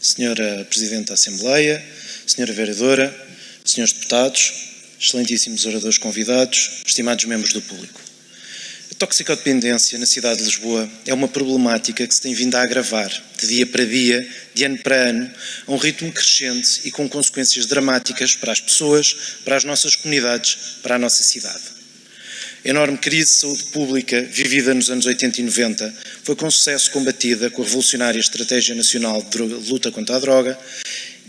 Senhora Presidente da Assembleia, Senhora Vereadora, Senhores Deputados, excelentíssimos oradores convidados, estimados membros do público. A toxicodependência na cidade de Lisboa é uma problemática que se tem vindo a agravar de dia para dia, de ano para ano, a um ritmo crescente e com consequências dramáticas para as pessoas, para as nossas comunidades, para a nossa cidade. A enorme crise de saúde pública vivida nos anos 80 e 90 foi com sucesso combatida com a revolucionária Estratégia Nacional de Luta contra a Droga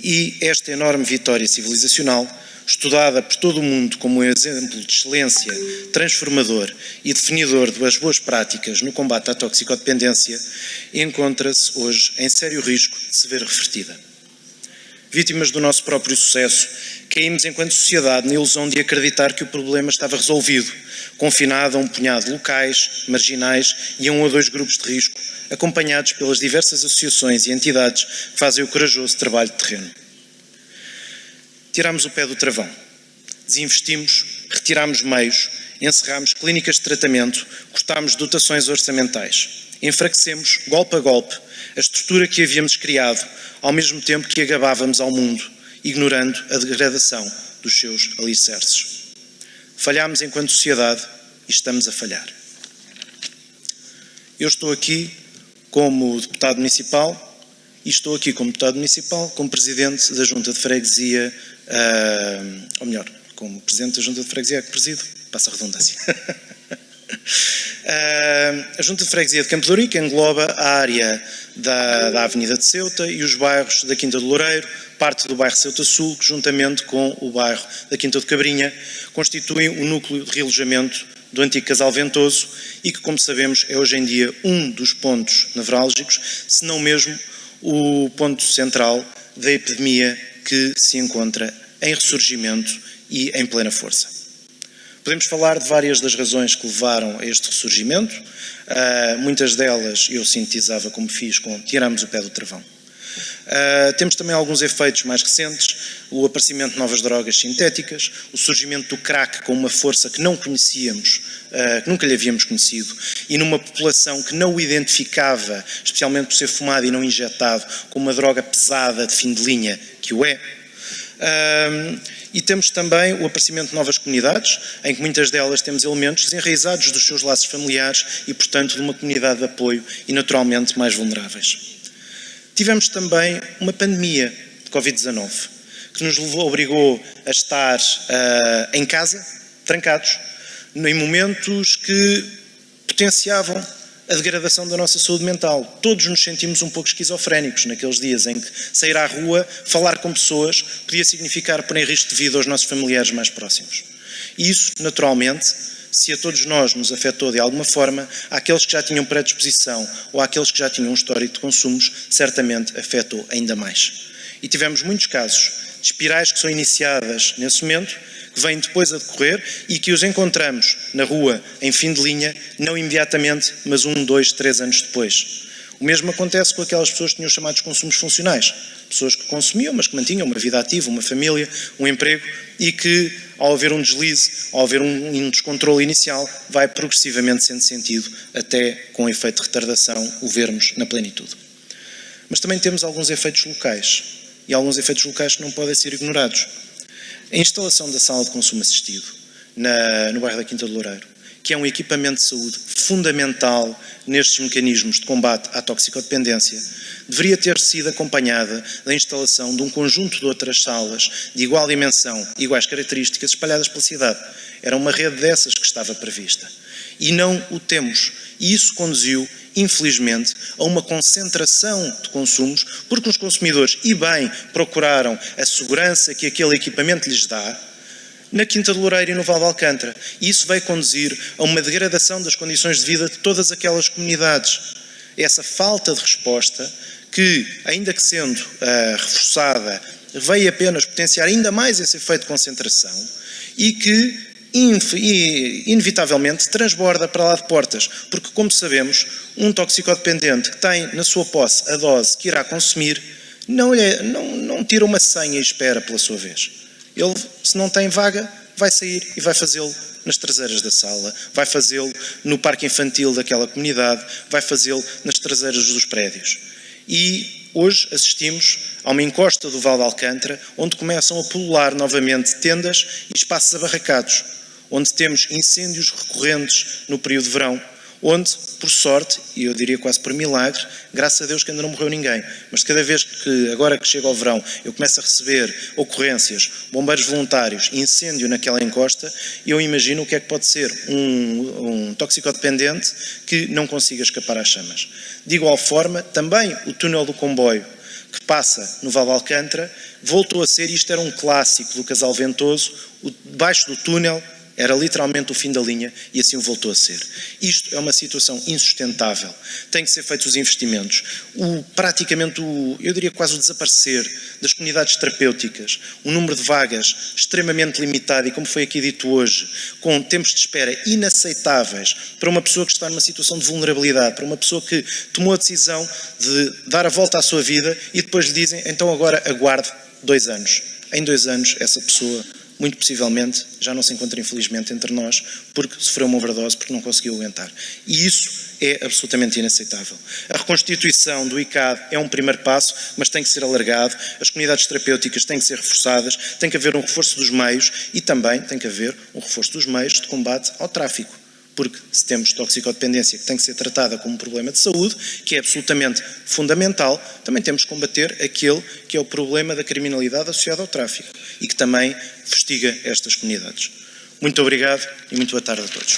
e esta enorme vitória civilizacional, estudada por todo o mundo como um exemplo de excelência, transformador e definidor das boas práticas no combate à toxicodependência, encontra-se hoje em sério risco de se ver revertida. Vítimas do nosso próprio sucesso, caímos enquanto sociedade na ilusão de acreditar que o problema estava resolvido, confinado a um punhado de locais, marginais e a um ou dois grupos de risco, acompanhados pelas diversas associações e entidades que fazem o corajoso trabalho de terreno. Tirámos o pé do travão, desinvestimos, retirámos meios, encerrámos clínicas de tratamento, cortámos dotações orçamentais, enfraquecemos, golpe a golpe, a estrutura que havíamos criado, ao mesmo tempo que a gabávamos ao mundo, ignorando a degradação dos seus alicerces. Falhámos enquanto sociedade e estamos a falhar. Eu estou aqui como deputado municipal e estou aqui como deputado municipal, como presidente da Junta de Freguesia, ou melhor, como presidente da Junta de Freguesia que presido, passa a redundância. A Junta de Freguesia de Campo de Ourique engloba a área da Avenida de Ceuta e os bairros da Quinta do Loureiro, parte do bairro Ceuta Sul, que juntamente com o bairro da Quinta de Cabrinha constituem o núcleo de realojamento do antigo Casal Ventoso e que, como sabemos, é hoje em dia um dos pontos nevrálgicos, se não mesmo o ponto central da epidemia que se encontra em ressurgimento e em plena força. Podemos falar de várias das razões que levaram a este ressurgimento, muitas delas eu sintetizava como fiz com tiramos o pé do travão. Temos também alguns efeitos mais recentes, o aparecimento de novas drogas sintéticas, o surgimento do crack com uma força que não conhecíamos, que nunca lhe havíamos conhecido, e numa população que não o identificava, especialmente por ser fumado e não injetado, como uma droga pesada de fim de linha, que o é. E temos também o aparecimento de novas comunidades, em que muitas delas temos elementos desenraizados dos seus laços familiares e, portanto, de uma comunidade de apoio e, naturalmente, mais vulneráveis. Tivemos também uma pandemia de Covid-19, que nos obrigou a estar em casa, trancados, em momentos que potenciavam a degradação da nossa saúde mental. Todos nos sentimos um pouco esquizofrénicos naqueles dias em que sair à rua, falar com pessoas, podia significar pôr em risco de vida aos nossos familiares mais próximos. E isso, naturalmente, se a todos nós nos afetou de alguma forma, àqueles que já tinham predisposição ou àqueles que já tinham um histórico de consumos, certamente afetou ainda mais. E tivemos muitos casos de espirais que são iniciadas nesse momento, que vêm depois a decorrer e que os encontramos na rua, em fim de linha, não imediatamente, mas 1, 2, 3 anos depois. O mesmo acontece com aquelas pessoas que tinham chamados consumos funcionais. Pessoas que consumiam, mas que mantinham uma vida ativa, uma família, um emprego e que, ao haver um deslize, ao haver um descontrole inicial, vai progressivamente sendo sentido até, com efeito de retardação, o vermos na plenitude. Mas também temos alguns efeitos locais e alguns efeitos locais que não podem ser ignorados. A instalação da sala de consumo assistido no bairro da Quinta do Loureiro, que é um equipamento de saúde fundamental nestes mecanismos de combate à toxicodependência, deveria ter sido acompanhada da instalação de um conjunto de outras salas de igual dimensão, iguais características, espalhadas pela cidade. Era uma rede dessas que estava prevista. E não o temos. E isso conduziu, infelizmente, a uma concentração de consumos, porque os consumidores, e bem, procuraram a segurança que aquele equipamento lhes dá, na Quinta do Loureiro e no Val de Alcântara. E isso vai conduzir a uma degradação das condições de vida de todas aquelas comunidades. Essa falta de resposta, que, ainda que sendo reforçada, veio apenas potenciar ainda mais esse efeito de concentração e que, inevitavelmente, transborda para lá de portas, porque, como sabemos, um toxicodependente que tem na sua posse a dose que irá consumir, não tira uma senha e espera pela sua vez. Ele, se não tem vaga, vai sair e vai fazê-lo nas traseiras da sala, vai fazê-lo no parque infantil daquela comunidade, vai fazê-lo nas traseiras dos prédios. E hoje assistimos a uma encosta do Val de Alcântara, onde começam a pulular novamente tendas e espaços abarracados, onde temos incêndios recorrentes no período de verão, onde, por sorte, e eu diria quase por milagre, graças a Deus que ainda não morreu ninguém, mas cada vez que, agora que chega ao verão, eu começo a receber ocorrências, bombeiros voluntários, incêndio naquela encosta, eu imagino o que é que pode ser um toxicodependente que não consiga escapar às chamas. De igual forma, também o túnel do comboio, que passa no Val de Alcântara, voltou a ser, isto era um clássico do Casal Ventoso, debaixo do túnel era literalmente o fim da linha e assim o voltou a ser. Isto é uma situação insustentável. Tem que ser feitos os investimentos. Eu diria quase o desaparecer das comunidades terapêuticas, um número de vagas extremamente limitado e, como foi aqui dito hoje, com tempos de espera inaceitáveis para uma pessoa que está numa situação de vulnerabilidade, para uma pessoa que tomou a decisão de dar a volta à sua vida e depois lhe dizem, então agora aguarde 2 anos. Em 2 anos, essa pessoa muito possivelmente já não se encontra infelizmente entre nós porque sofreu uma overdose, porque não conseguiu aguentar. E isso é absolutamente inaceitável. A reconstituição do ICAD é um primeiro passo, mas tem que ser alargado, as comunidades terapêuticas têm que ser reforçadas, tem que haver um reforço dos meios e também tem que haver um reforço dos meios de combate ao tráfico. Porque se temos toxicodependência que tem que ser tratada como um problema de saúde, que é absolutamente fundamental, também temos que combater aquele que é o problema da criminalidade associada ao tráfico e que também fustiga estas comunidades. Muito obrigado e muito boa tarde a todos.